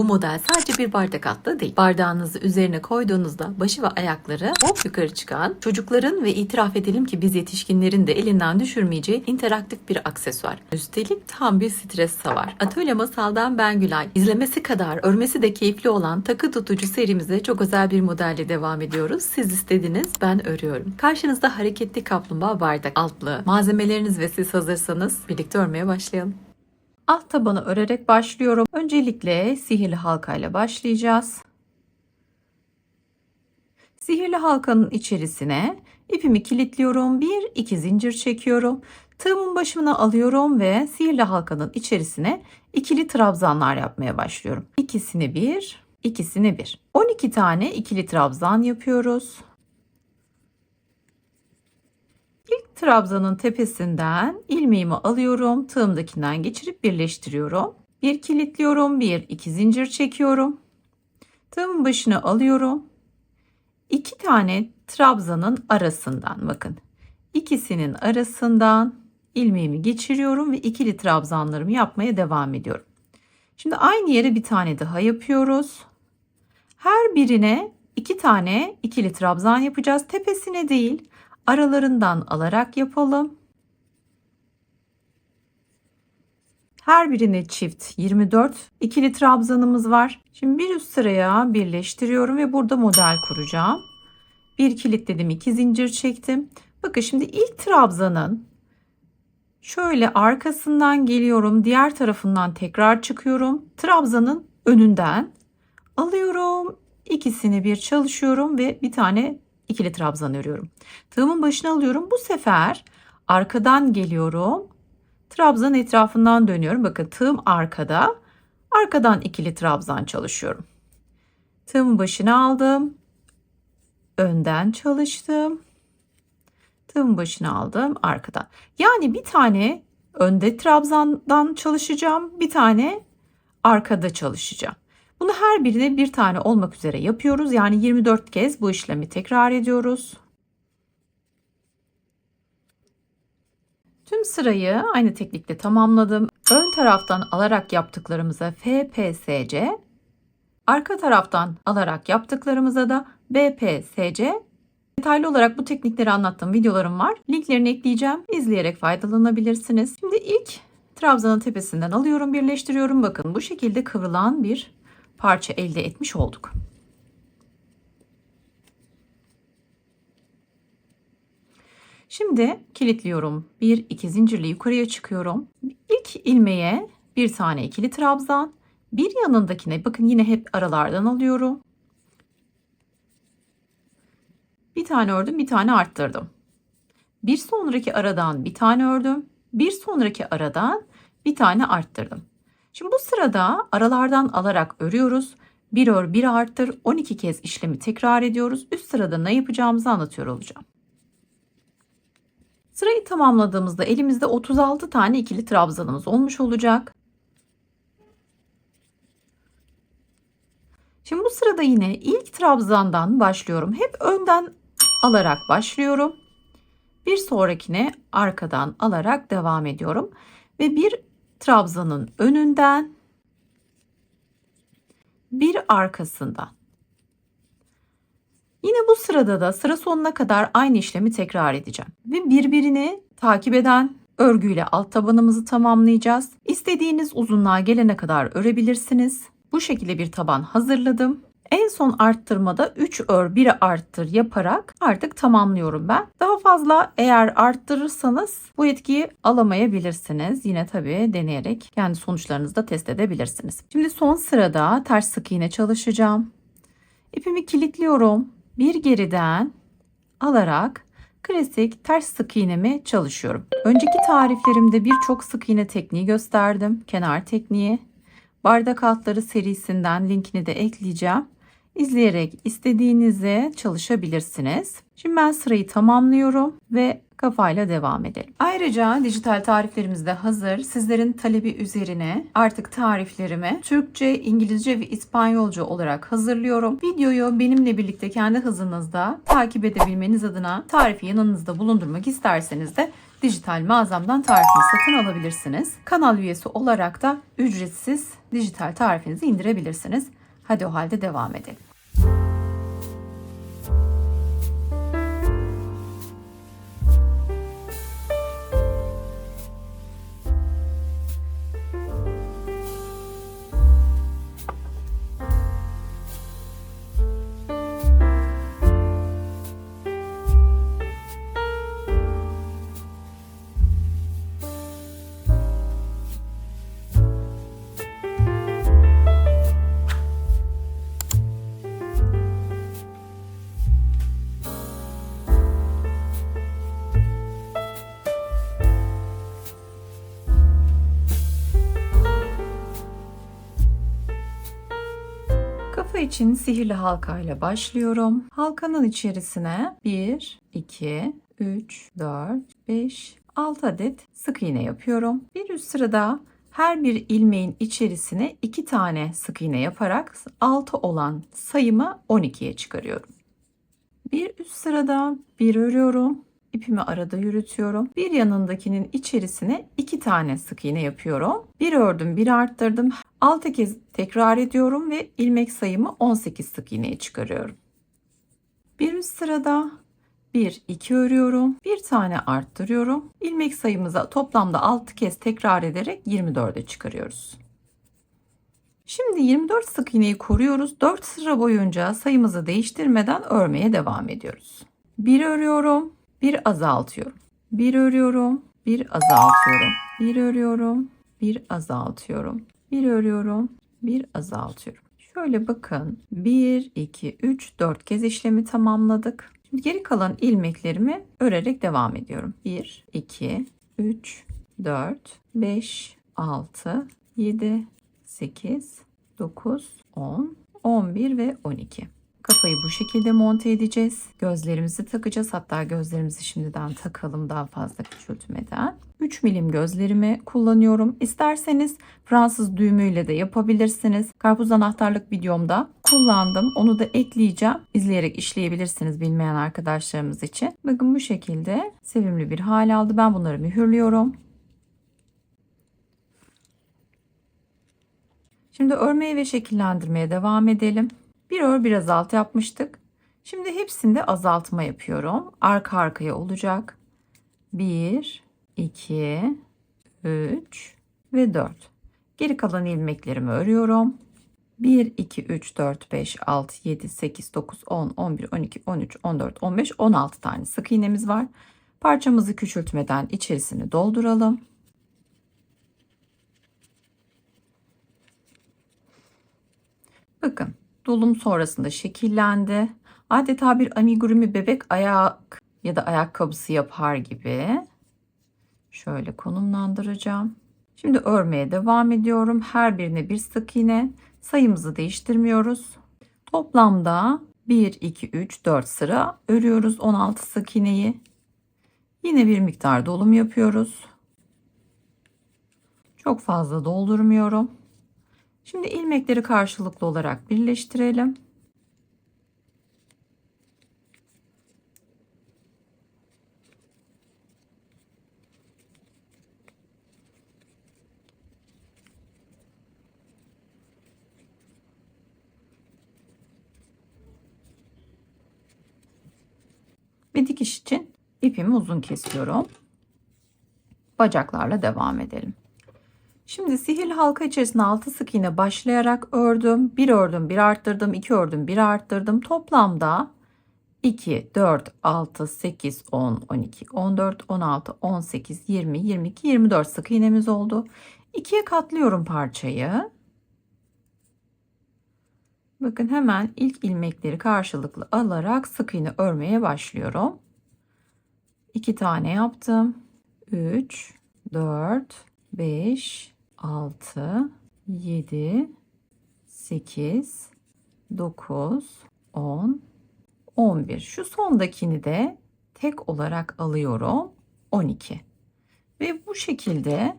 Bu model sadece bir bardak altlığı değil. Bardağınızı üzerine koyduğunuzda başı ve ayakları hop yukarı çıkan, çocukların ve itiraf edelim ki biz yetişkinlerin de elinden düşürmeyeceği interaktif bir aksesuar. Üstelik tam bir stres savar. Atölye Masal'dan ben Gülay. İzlemesi kadar örmesi de keyifli olan takı tutucu serimize çok özel bir modelle devam ediyoruz. Siz istediniz, ben örüyorum. Karşınızda hareketli kaplumbağa bardak altlığı. Malzemeleriniz ve siz hazırsanız birlikte örmeye başlayalım. Alt tabanı örerek başlıyorum. Öncelikle sihirli halkayla başlayacağız. Sihirli halkanın içerisine ipimi kilitliyorum. 1-2 zincir çekiyorum. Tığımın başına alıyorum ve sihirli halkanın içerisine ikili trabzanlar yapmaya başlıyorum. İkisini bir, ikisini bir. 12 tane ikili trabzan yapıyoruz. İlk trabzanın tepesinden ilmeğimi alıyorum. Tığımdakinden geçirip birleştiriyorum. Bir kilitliyorum. 1-2 zincir çekiyorum. Tığımın başına alıyorum. 2 tane trabzanın arasından bakın. İkisinin arasından ilmeğimi geçiriyorum ve ikili trabzanlarımı yapmaya devam ediyorum. Şimdi aynı yere bir tane daha yapıyoruz. Her birine 2 tane ikili trabzan yapacağız. Tepesine değil, aralarından alarak yapalım. Her birine çift 24 ikili trabzanımız var. Şimdi bir üst sıraya birleştiriyorum ve burada model kuracağım. Bir kilitledim, 2 zincir çektim. Bakın şimdi ilk trabzanın şöyle arkasından geliyorum. Diğer tarafından tekrar çıkıyorum. Trabzanın önünden alıyorum. İkisini bir çalışıyorum ve bir tane ikili trabzan örüyorum. Tığımın başına alıyorum. Bu sefer arkadan geliyorum. Trabzan etrafından dönüyorum. Bakın tığım arkada. Arkadan ikili trabzan çalışıyorum. Tığımın başına aldım. Önden çalıştım. Tığımın başına aldım arkadan. Yani bir tane önde trabzandan çalışacağım. Bir tane arkada çalışacağım. Bunu her birine bir tane olmak üzere yapıyoruz. Yani 24 kez bu işlemi tekrar ediyoruz. Tüm sırayı aynı teknikle tamamladım. Ön taraftan alarak yaptıklarımıza FPSC, arka taraftan alarak yaptıklarımıza da BPSC. Detaylı olarak bu teknikleri anlattığım videolarım var. Linklerini ekleyeceğim. İzleyerek faydalanabilirsiniz. Şimdi ilk trabzanın tepesinden alıyorum, birleştiriyorum. Bakın bu şekilde kıvrılan bir parça elde etmiş olduk. Şimdi kilitliyorum. 1-2 zincirle yukarıya çıkıyorum. İlk ilmeğe bir tane ikili trabzan. Bir yanındakine bakın yine hep aralardan alıyorum. Bir tane ördüm, bir tane arttırdım. Bir sonraki aradan bir tane ördüm. Bir sonraki aradan bir tane arttırdım. Şimdi bu sırada aralardan alarak örüyoruz. Bir ör, bir arttır. 12 kez işlemi tekrar ediyoruz. Üst sırada ne yapacağımızı anlatıyor olacağım. Sırayı tamamladığımızda elimizde 36 tane ikili trabzanımız olmuş olacak. Şimdi bu sırada yine ilk trabzandan başlıyorum. Hep önden alarak başlıyorum. Bir sonrakine arkadan alarak devam ediyorum. Ve bir trabzanın önünden, bir arkasından. Yine bu sırada da sıra sonuna kadar aynı işlemi tekrar edeceğim. Ve birbirini takip eden örgüyle alt tabanımızı tamamlayacağız. İstediğiniz uzunluğa gelene kadar örebilirsiniz. Bu şekilde bir taban hazırladım. En son arttırmada 3 ör 1 arttır yaparak artık tamamlıyorum ben. Daha fazla eğer arttırırsanız bu etkiyi alamayabilirsiniz. Yine tabii deneyerek kendi sonuçlarınızı da test edebilirsiniz. Şimdi son sırada ters sık iğne çalışacağım. İpimi kilitliyorum. Bir geriden alarak klasik ters sık iğnemi çalışıyorum. Önceki tariflerimde birçok sık iğne tekniği gösterdim. Kenar tekniği, bardak altları serisinden linkini de ekleyeceğim. İzleyerek istediğinizi çalışabilirsiniz. Şimdi ben sırayı tamamlıyorum ve kafayla devam edelim. Ayrıca dijital tariflerimiz de hazır. Sizlerin talebi üzerine artık tariflerimi Türkçe, İngilizce ve İspanyolca olarak hazırlıyorum. Videoyu benimle birlikte kendi hızınızda takip edebilmeniz adına tarifi yanınızda bulundurmak isterseniz de dijital mağazamdan tarifini satın alabilirsiniz. Kanal üyesi olarak da ücretsiz dijital tarifinizi indirebilirsiniz. Hadi o halde devam edelim. Kafa için sihirli halka ile başlıyorum. Halkanın içerisine 1, 2, 3, 4, 5, 6 adet sık iğne yapıyorum. Bir üst sırada her bir ilmeğin içerisine 2 tane sık iğne yaparak 6 olan sayımı 12'ye çıkarıyorum. Bir üst sırada bir örüyorum. İpimi arada yürütüyorum. Bir yanındakinin içerisine 2 tane sık iğne yapıyorum. Bir ördüm, bir arttırdım. 6 kez tekrar ediyorum ve ilmek sayımı 18 sık iğneye çıkarıyorum. Bir üst sırada 1, 2 örüyorum. Bir tane arttırıyorum. İlmek sayımıza toplamda 6 kez tekrar ederek 24'e çıkarıyoruz. Şimdi 24 sık iğneyi koruyoruz. 4 sıra boyunca sayımızı değiştirmeden örmeye devam ediyoruz. Bir örüyorum, bir azaltıyorum. Bir örüyorum, bir azaltıyorum. Bir örüyorum, bir azaltıyorum. Bir örüyorum, bir azaltıyorum. Şöyle bakın. 1, 2, 3, 4 kez işlemi tamamladık. Şimdi geri kalan ilmeklerimi örerek devam ediyorum. 1, 2, 3, 4, 5, 6, 7, 8, 9, 10, 11 ve 12. Kafayı bu şekilde monte edeceğiz. Gözlerimizi takacağız. Hatta gözlerimizi şimdiden takalım daha fazla küçültmeden. 3 milim gözlerimi kullanıyorum. İsterseniz Fransız düğümüyle de yapabilirsiniz. Karpuz anahtarlık videomda kullandım. Onu da ekleyeceğim. İzleyerek işleyebilirsiniz bilmeyen arkadaşlarımız için. Bakın bu şekilde sevimli bir hal aldı. Ben bunları mühürlüyorum. Şimdi örmeye ve şekillendirmeye devam edelim. Bir ör bir azalt yapmıştık. Şimdi hepsinde azaltma yapıyorum. Arka arkaya olacak. 1, 2, 3 ve 4. Geri kalan ilmeklerimi örüyorum. 1, 2, 3, 4, 5, 6, 7, 8, 9, 10, 11, 12, 13, 14, 15, 16 tane sık iğnemiz var. Parçamızı küçültmeden içerisini dolduralım. Bakın dolum sonrasında şekillendi. Adeta bir amigurumi bebek ayak ya da ayakkabısı yapar gibi. Şöyle konumlandıracağım. Şimdi örmeye devam ediyorum. Her birine bir sık iğne. Sayımızı değiştirmiyoruz. Toplamda 1, 2, 3, 4 sıra örüyoruz 16 sık iğneyi. Yine bir miktar dolum yapıyoruz. Çok fazla doldurmuyorum. Şimdi ilmekleri karşılıklı olarak birleştirelim. Ve dikiş için ipimi uzun kesiyorum. Bacaklarla devam edelim. Şimdi sihirli halka içerisine 6 sık iğne başlayarak ördüm. Bir ördüm, bir arttırdım, 2 ördüm, bir arttırdım. Toplamda 2, 4, 6, 8, 10, 12, 14, 16, 18, 20, 22, 24 sık iğnemiz oldu. 2'ye katlıyorum parçayı. Bakın hemen ilk ilmekleri karşılıklı alarak sık iğne örmeye başlıyorum. 2 tane yaptım. 3, 4, 5, 6, 7, 8, 9, 10, 11. Şu sondakini de tek olarak alıyorum 12. Ve bu şekilde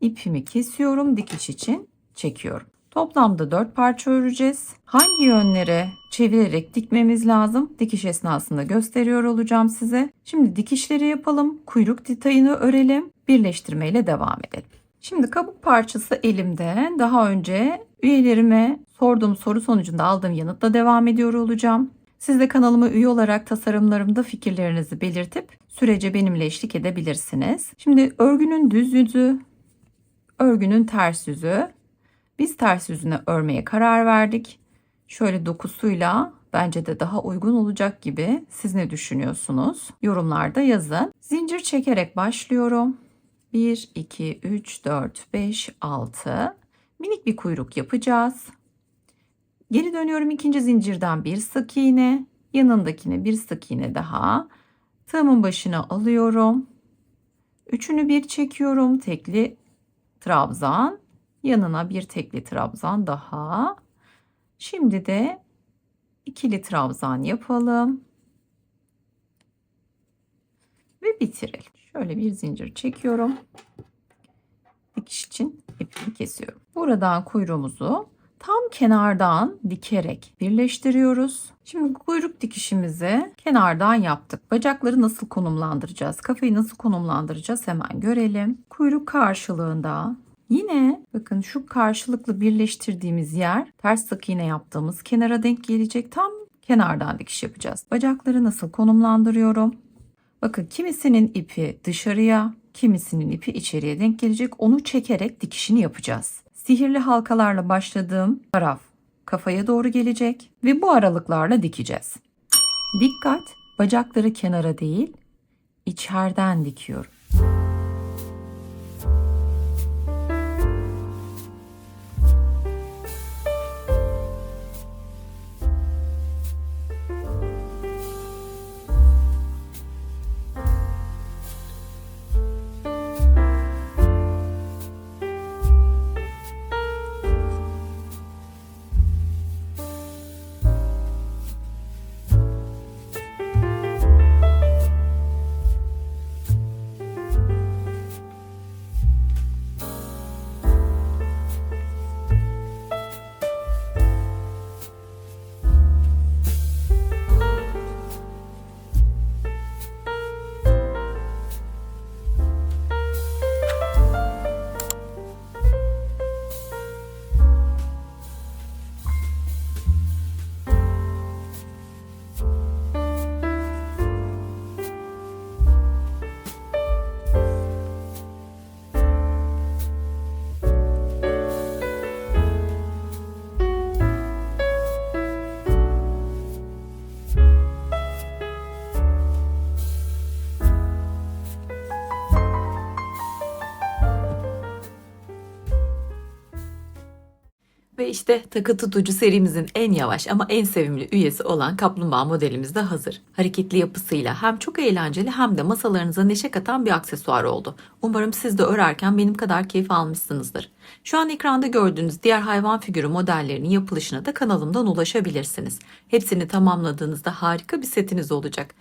ipimi kesiyorum, dikiş için çekiyorum. Toplamda 4 parça öreceğiz. Hangi yönlere çevirerek dikmemiz lazım? Dikiş esnasında gösteriyor olacağım size. Şimdi dikişleri yapalım. Kuyruk detayını örelim. Birleştirmeyle devam edelim. Şimdi kabuk parçası elimde. Daha önce üyelerime sorduğum soru sonucunda aldığım yanıtla devam ediyor olacağım. Siz de kanalıma üye olarak tasarımlarımda fikirlerinizi belirtip sürece benimle eşlik edebilirsiniz. Şimdi örgünün düz yüzü, örgünün ters yüzü. Biz ters yüzüne örmeye karar verdik. Şöyle dokusuyla bence de daha uygun olacak gibi. Siz ne düşünüyorsunuz? Yorumlarda yazın. Zincir çekerek başlıyorum. 1, 2, 3, 4, 5, 6. Minik bir kuyruk yapacağız. Geri dönüyorum, ikinci zincirden bir sık iğne. Yanındakine bir sık iğne daha. Tığımın başına alıyorum. Üçünü bir çekiyorum. Tekli trabzan. Yanına bir tekli trabzan daha. Şimdi de ikili trabzan yapalım. Ve bitirelim. Şöyle bir zincir çekiyorum. Dikiş için ipimi kesiyorum. Buradan kuyruğumuzu tam kenardan dikerek birleştiriyoruz. Şimdi kuyruk dikişimizi kenardan yaptık. Bacakları nasıl konumlandıracağız? Kafayı nasıl konumlandıracağız? Hemen görelim. Kuyruk karşılığında yine bakın şu karşılıklı birleştirdiğimiz yer ters sık iğne yaptığımız kenara denk gelecek. Tam kenardan dikiş yapacağız. Bacakları nasıl konumlandırıyorum? Bakın kimisinin ipi dışarıya, kimisinin ipi içeriye denk gelecek. Onu çekerek dikişini yapacağız. Sihirli halkalarla başladığım taraf kafaya doğru gelecek ve bu aralıklarla dikeceğiz. Dikkat, bacakları kenara değil, içeriden dikiyorum. Ve işte takı tutucu serimizin en yavaş ama en sevimli üyesi olan kaplumbağa modelimiz de hazır. Hareketli yapısıyla hem çok eğlenceli hem de masalarınıza neşe katan bir aksesuar oldu. Umarım siz de örerken benim kadar keyif almışsınızdır. Şu an ekranda gördüğünüz diğer hayvan figürü modellerinin yapılışına da kanalımdan ulaşabilirsiniz. Hepsini tamamladığınızda harika bir setiniz olacak.